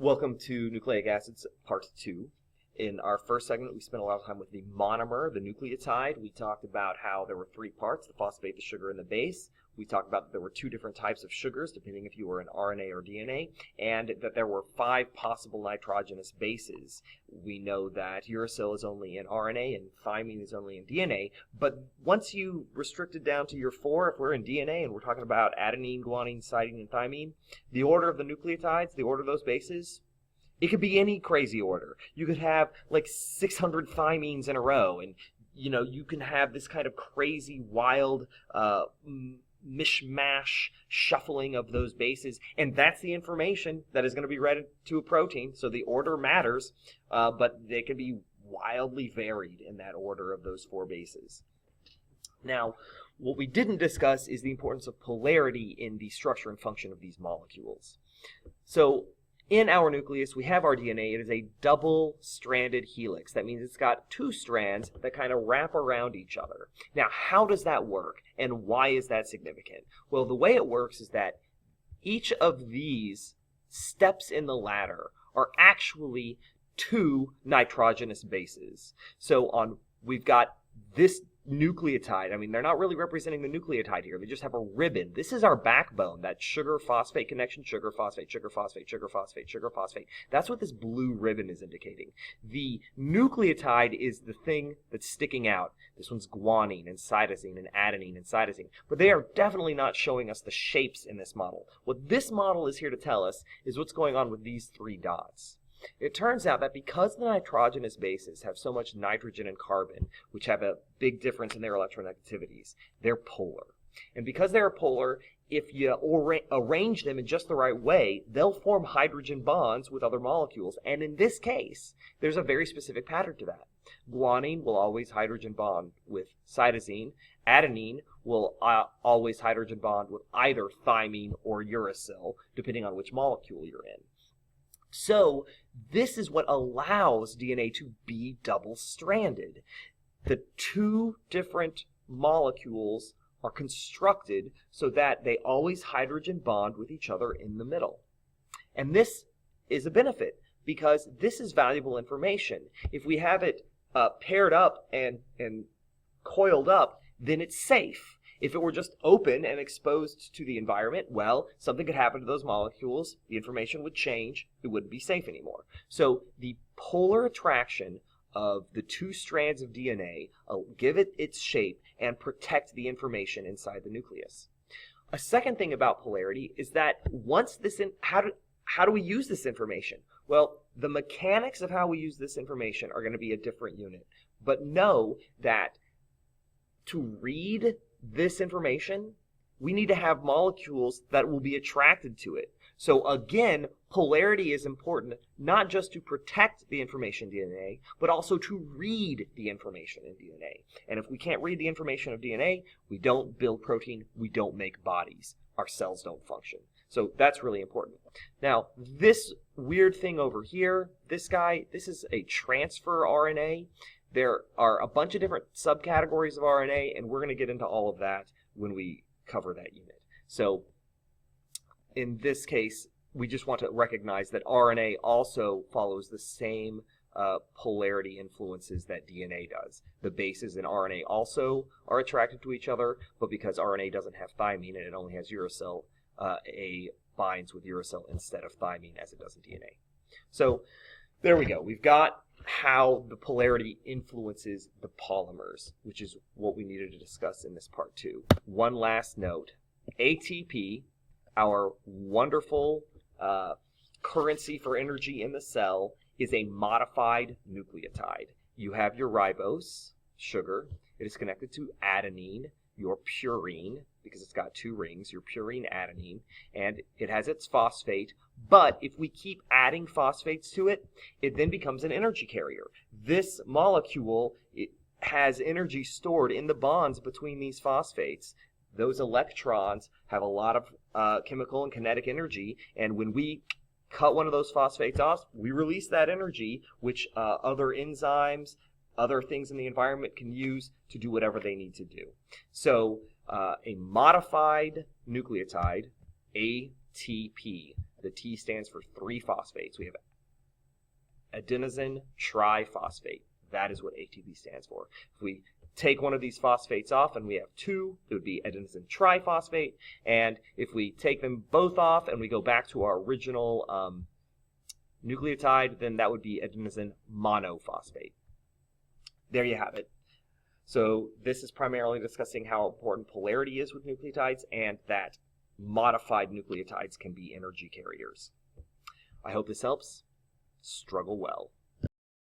Welcome to Nucleic Acids Part 2. In our first segment, we spent a lot of time with the monomer, the nucleotide. We talked about how there were three parts, the phosphate, the sugar, and the base. We talked about that there were two different types of sugars, depending if you were an RNA or DNA, and that there were 5 possible nitrogenous bases. We know that uracil is only in RNA and thymine is only in DNA, but once you restrict it down to your 4, if we're in DNA and we're talking about adenine, guanine, cytosine, and thymine, the order of the nucleotides, the order of those bases, it could be any crazy order. You could have like 600 thymines in a row, and you can have this kind of crazy, wild mishmash shuffling of those bases, and that's the information that is going to be read to a protein. So the order matters, but they can be wildly varied in that order of those 4 bases. Now, what we didn't discuss is the importance of polarity in the structure and function of these molecules. So in our nucleus, we have our DNA. It is a double-stranded helix. That means it's got 2 strands that kind of wrap around each other. Now, how does that work, and why is that significant? Well, the way it works is that each of these steps in the ladder are actually 2 nitrogenous bases. So we've got this nucleotide. I mean, they're not really representing the nucleotide here. They just have a ribbon. This is our backbone, that sugar-phosphate connection, sugar-phosphate, sugar-phosphate, sugar-phosphate, sugar-phosphate. That's what this blue ribbon is indicating. The nucleotide is the thing that's sticking out. This one's guanine and cytosine and adenine and cytosine. But they are definitely not showing us the shapes in this model. What this model is here to tell us is what's going on with these 3 dots. It turns out that because the nitrogenous bases have so much nitrogen and carbon, which have a big difference in their electronegativities, they're polar. And because they're polar, if you arrange them in just the right way, they'll form hydrogen bonds with other molecules. And in this case, there's a very specific pattern to that. Guanine will always hydrogen bond with cytosine. Adenine will always hydrogen bond with either thymine or uracil, depending on which molecule you're in. So this is what allows DNA to be double-stranded. The 2 different molecules are constructed so that they always hydrogen bond with each other in the middle. And this is a benefit because this is valuable information. If we have it paired up and coiled up, then it's safe. If it were just open and exposed to the environment, well, something could happen to those molecules, the information would change, it wouldn't be safe anymore. So the polar attraction of the 2 strands of DNA give it its shape and protect the information inside the nucleus. A second thing about polarity is that how do we use this information? Well, the mechanics of how we use this information are going to be a different unit. But know that to read this information, we need to have molecules that will be attracted to it. So again, polarity is important not just to protect the information in DNA, but also to read the information in DNA. And if we can't read the information of DNA, we don't build protein, we don't make bodies. Our cells don't function. So that's really important. Now, this weird thing over here, this is a transfer RNA. There are a bunch of different subcategories of RNA, and we're going to get into all of that when we cover that unit. So in this case, we just want to recognize that RNA also follows the same polarity influences that DNA does. The bases in RNA also are attracted to each other, but because RNA doesn't have thymine and it only has uracil, A binds with uracil instead of thymine as it does in DNA. So there we go. We've got how the polarity influences the polymers, which is what we needed to discuss in this part 2. One last note. ATP, our wonderful currency for energy in the cell, is a modified nucleotide. You have your ribose, sugar. It is connected to adenine, your purine, because it's got 2 rings, your purine adenine, and it has its phosphate. But if we keep adding phosphates to it, it then becomes an energy carrier. This molecule, it has energy stored in the bonds between these phosphates. Those electrons have a lot of chemical and kinetic energy, and when we cut one of those phosphates off, we release that energy, which other enzymes, other things in the environment can use to do whatever they need to do. So a modified nucleotide, ATP, The T stands for 3 phosphates. We have adenosine triphosphate. That is what ATP stands for. If we take one of these phosphates off and we have 2, it would be adenosine triphosphate. And if we take them both off and we go back to our original nucleotide, then that would be adenosine monophosphate. There you have it. So this is primarily discussing how important polarity is with nucleotides and that modified nucleotides can be energy carriers. I hope this helps. Struggle well.